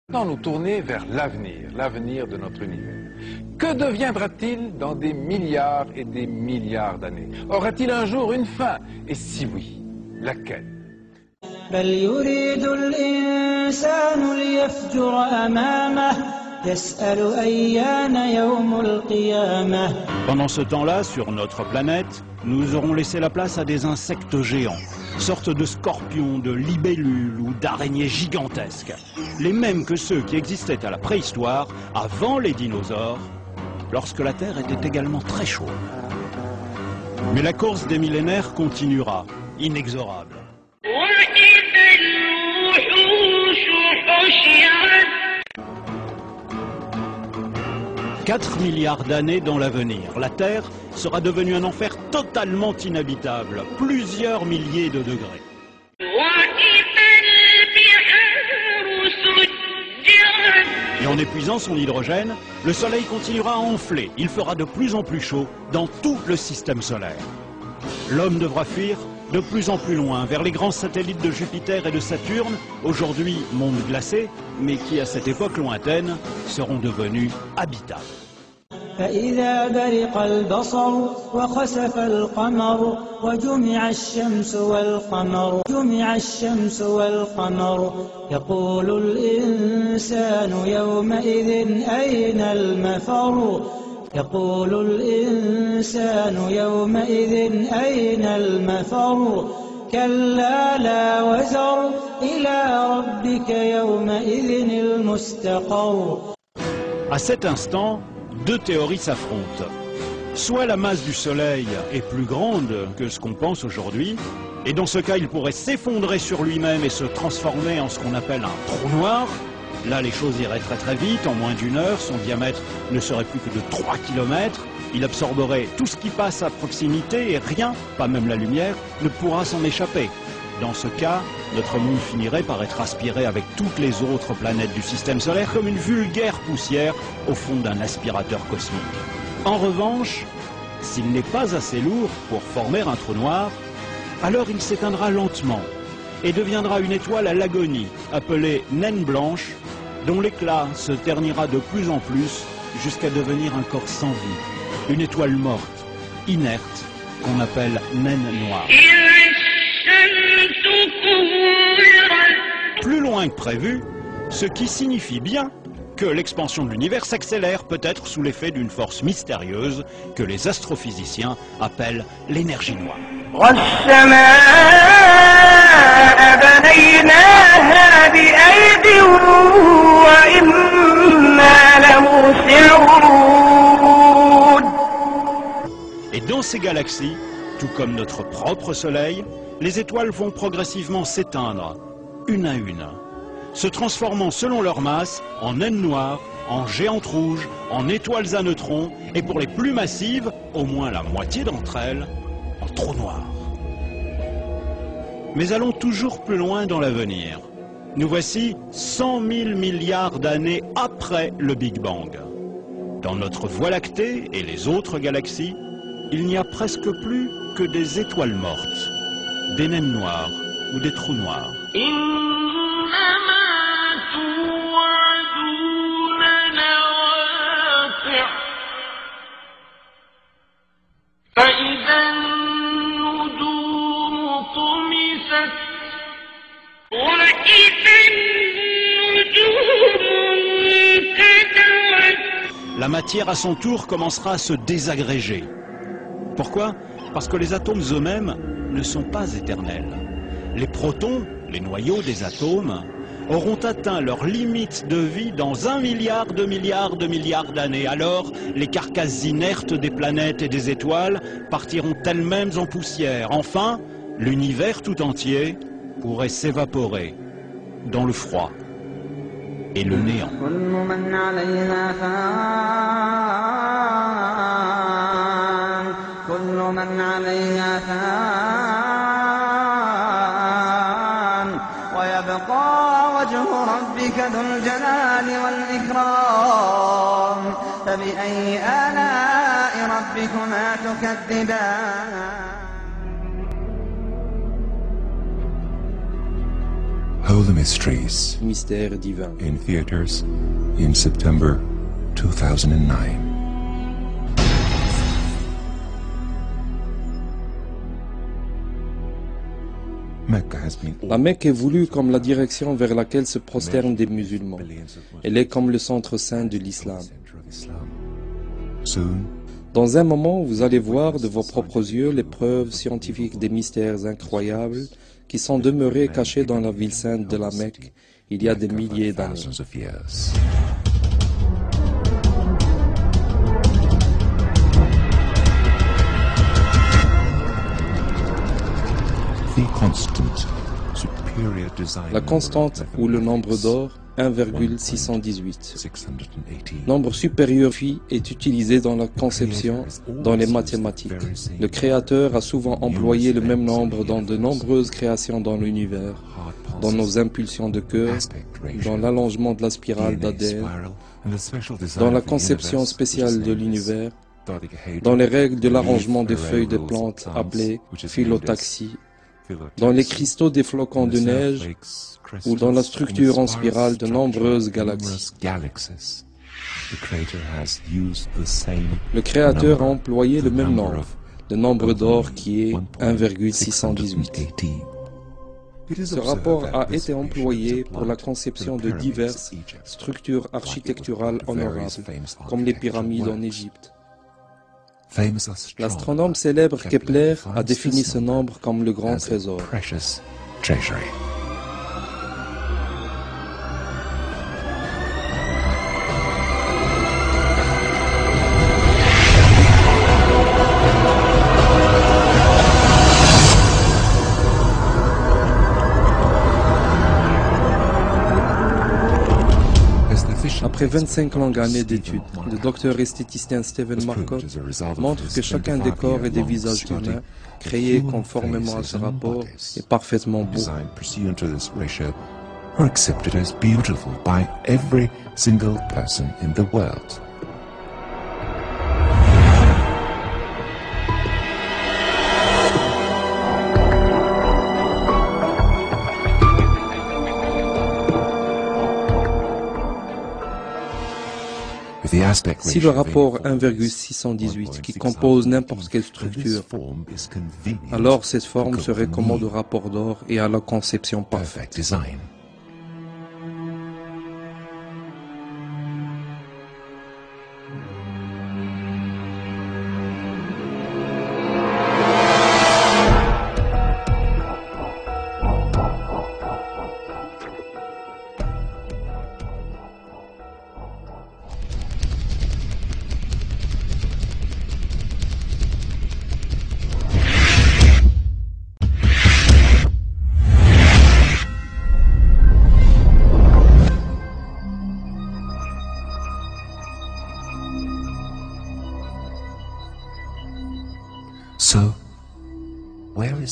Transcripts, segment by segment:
Maintenant, nous tourner vers l'avenir de notre univers. Que deviendra-t-il dans des milliards et des milliards d'années? Aura-t-il un jour une fin? Et si oui, laquelle? بل يريد الإنسان ليفجر أمامه يسأل أيان يوم القيامة. Pendant ce temps-là, sur notre planète, nous aurons laissé la place à des insectes géants, sortes de scorpions, de libellules ou d'araignées gigantesques, les mêmes que ceux qui existaient à la préhistoire, avant les dinosaures, lorsque la Terre était également très chaude. Mais la course des millénaires continuera, inexorable. 4 milliards d'années dans l'avenir, la Terre sera devenue un enfer totalement inhabitable, plusieurs milliers de degrés. Et en épuisant son hydrogène, le Soleil continuera à enfler. Il fera de plus en plus chaud dans tout le système solaire. L'homme devra fuir de plus en plus loin, vers les grands satellites de Jupiter et de Saturne, aujourd'hui mondes glacés, mais qui à cette époque lointaine seront devenus habitables. فإذا برق البصر وخسف القمر وجمع الشمس والقمر يقول الإنسان يومئذ أين المفر كلا لا وزر إلى ربك يومئذ المستقر. À cet instant, deux théories s'affrontent. Soit la masse du Soleil est plus grande que ce qu'on pense aujourd'hui, et dans ce cas il pourrait s'effondrer sur lui-même et se transformer en ce qu'on appelle un trou noir. Là les choses iraient très très vite, en moins d'une heure, son diamètre ne serait plus que de 3 km, il absorberait tout ce qui passe à proximité et rien, pas même la lumière, ne pourra s'en échapper. Dans ce cas, notre monde finirait par être aspiré avec toutes les autres planètes du système solaire comme une vulgaire poussière au fond d'un aspirateur cosmique. En revanche, s'il n'est pas assez lourd pour former un trou noir, alors il s'éteindra lentement et deviendra une étoile à l'agonie, appelée naine blanche, dont l'éclat se ternira de plus en plus jusqu'à devenir un corps sans vie, une étoile morte, inerte, qu'on appelle naine noire. Plus loin que prévu, ce qui signifie bien que l'expansion de l'univers s'accélère peut-être sous l'effet d'une force mystérieuse que les astrophysiciens appellent l'énergie noire. Et dans ces galaxies, tout comme notre propre Soleil, les étoiles vont progressivement s'éteindre, une à une, se transformant selon leur masse en naines noires, en géantes rouges, en étoiles à neutrons, et pour les plus massives, au moins la moitié d'entre elles, en trous noirs. Mais allons toujours plus loin dans l'avenir. Nous voici 100 000 milliards d'années après le Big Bang. Dans notre Voie lactée et les autres galaxies, il n'y a presque plus que des étoiles mortes, des naines noires ou des trous noirs. La matière à son tour commencera à se désagréger. Pourquoi? Parce que les atomes eux-mêmes ne sont pas éternels. Les protons, les noyaux des atomes, auront atteint leur limite de vie dans 1 milliard de milliards de milliards d'années. Alors, les carcasses inertes des planètes et des étoiles partiront elles-mêmes en poussière. Enfin, l'univers tout entier pourrait s'évaporer dans le froid et le néant. فبأي آلاء ربكما تكذبان Holy Mysteries Mystère divin. in theaters in September 2009. La Mecque est voulue comme la direction vers laquelle se prosternent des musulmans. Elle est comme le centre saint de l'islam. Dans un moment, vous allez voir de vos propres yeux les preuves scientifiques des mystères incroyables qui sont demeurés cachés dans la ville sainte de la Mecque il y a des milliers d'années. La constante ou le nombre d'or, 1,618. Nombre supérieur phi est utilisé dans la conception, dans les mathématiques. Le créateur a souvent employé le même nombre dans de nombreuses créations dans l'univers, dans nos impulsions de cœur, dans l'allongement de la spirale d'ADN, dans la conception spéciale de l'univers, dans les règles de l'arrangement des feuilles de plantes appelées phyllotaxie, dans les cristaux des flocons de neige ou dans la structure en spirale de nombreuses galaxies. Le Créateur a employé le même nombre, le nombre d'or qui est 1,618. Ce rapport a été employé pour la conception de diverses structures architecturales honorables, comme les pyramides en Égypte. L'astronome célèbre Kepler a défini ce nombre comme le grand trésor. Après 25 longues années d'études, le docteur esthéticien Stephen Marcotte montre que chacun des corps et des visages humains, créés conformément à ce rapport, est parfaitement beau. Si le rapport 1,618 qui compose n'importe quelle structure, alors cette forme serait commode au rapport d'or et à la conception parfaite.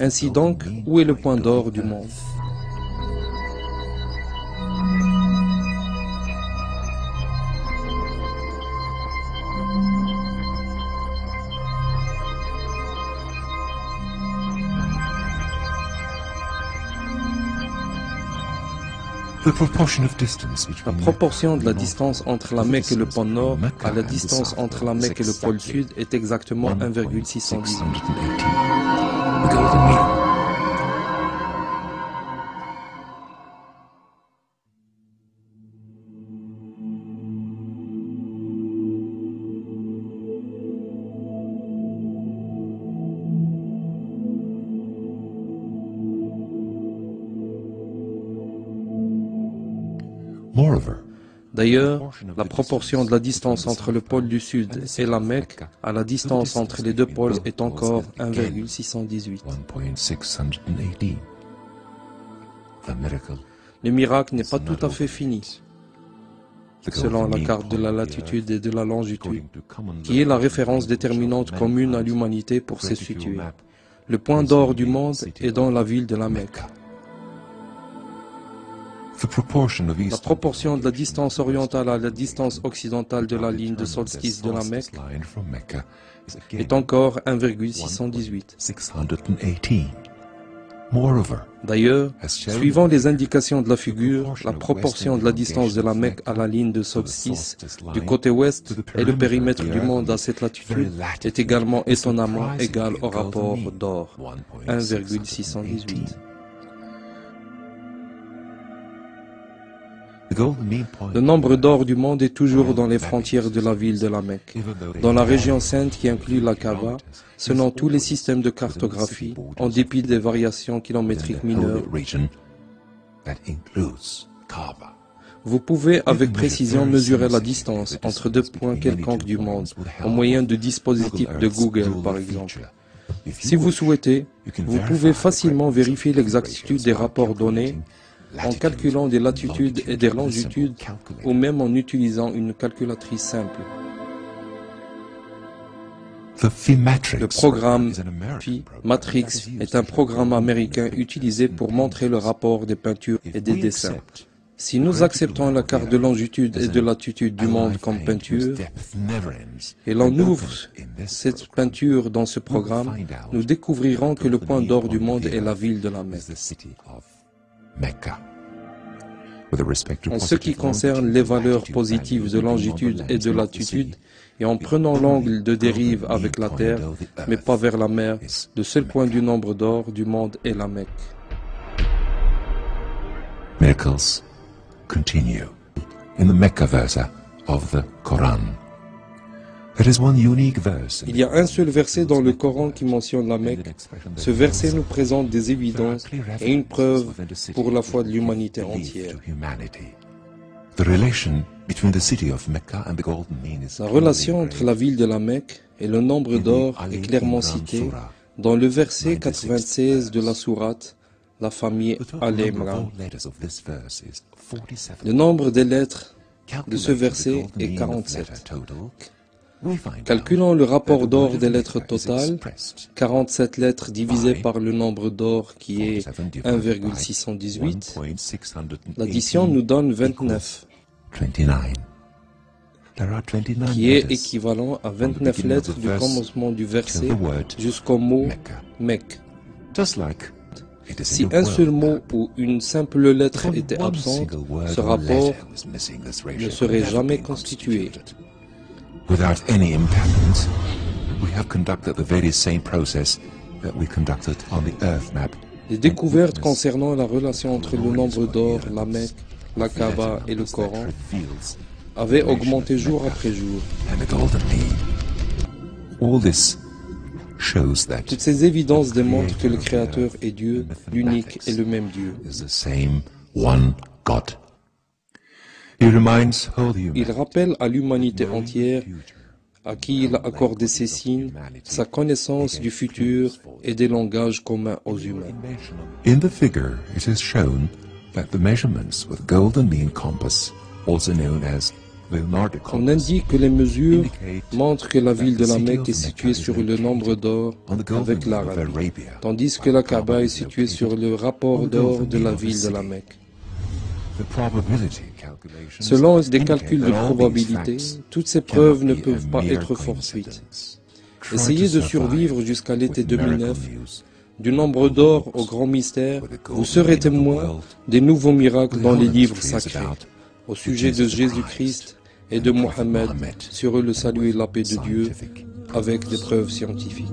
Ainsi donc, où est le point d'or du monde? La proportion de la distance entre la Mecque et le pôle Nord à la distance entre la Mecque et le pôle Sud est exactement 1,618. D'ailleurs, la proportion de la distance entre le pôle du Sud et la Mecque à la distance entre les deux pôles est encore 1,618. Le miracle n'est pas tout à fait fini. Selon la carte de la latitude et de la longitude, qui est la référence déterminante commune à l'humanité pour se situer, le point d'or du monde est dans la ville de la Mecque. La proportion de la distance orientale à la distance occidentale de la ligne de solstice de la Mecque est encore 1,618. D'ailleurs, suivant les indications de la figure, la proportion de la distance de la Mecque à la ligne de solstice du côté ouest et le périmètre du monde à cette latitude est également étonnamment égal au rapport d'or, 1,618. Le nombre d'or du monde est toujours dans les frontières de la ville de la Mecque, dans la région sainte qui inclut la Kaaba, selon tous les systèmes de cartographie, en dépit des variations kilométriques mineures. Vous pouvez avec précision mesurer la distance entre deux points quelconques du monde, au moyen de dispositifs de Google par exemple. Si vous souhaitez, vous pouvez facilement vérifier l'exactitude des rapports donnés en calculant des latitudes et des longitudes ou même en utilisant une calculatrice simple. Le programme Phi Matrix est un programme américain utilisé pour montrer le rapport des peintures et des dessins. Si nous acceptons la carte de longitude et de latitude du monde comme peinture, et l'on ouvre cette peinture dans ce programme, nous découvrirons que le point d'or du monde est la ville de la Mecque. En ce qui concerne les valeurs positives de longitude et de latitude, et en prenant l'angle de dérive avec la Terre, mais pas vers la mer, le seul point du nombre d'or du monde est la Mecque. Miracles continue in the Mecca verse of the Quran. There is one unique verse. Il y a un seul verset dans le Coran qui mentionne la Mecque. Ce verset nous présente des évidences et une preuve pour la foi de l'humanité entière. The relation between the city of Mecca and the Golden Mean is La relation entre la ville de la Mecque et le nombre d'or est clairement cité dans le verset 96 de la sourate, la famille Al-Imran. Le nombre des lettres de ce verset est 47. Calculons le rapport d'or des lettres totales, 47 lettres divisées par le nombre d'or qui est 1,618. L'addition nous donne 29, qui est équivalent à 29 lettres du commencement du verset jusqu'au mot Mecque. Si un seul mot ou une simple lettre était absente, ce rapport ne serait jamais constitué. Without any impairment, we have conducted the very same process that we conducted on the Earth map. Les découvertes concernant la relation entre le nombre d'or, la Mecque, la Kaaba et le Coran avaient augmenté jour après jour. Toutes ces évidences démontrent que le Créateur est Dieu, l'unique et le même Dieu. Il rappelle à l'humanité entière, à qui il a accordé ses signes, sa connaissance du futur et des langages communs aux humains. In the figure, it is shown that the measurements with golden mean compass, also known as Leonardo On compass, indique que les mesures montrent que la ville de la Mecque est située sur le nombre d'or avec l'Arabie, tandis que la Kaaba est située sur le rapport d'or de la ville de la Mecque. Selon des calculs de probabilité, toutes ces preuves ne peuvent pas être fortuites. Essayez de survivre jusqu'à l'été 2009. Du nombre d'or au grand mystère, vous serez témoin des nouveaux miracles dans les livres sacrés, au sujet de Jésus-Christ et de Mohammed, sur eux le salut et la paix de Dieu, avec des preuves scientifiques.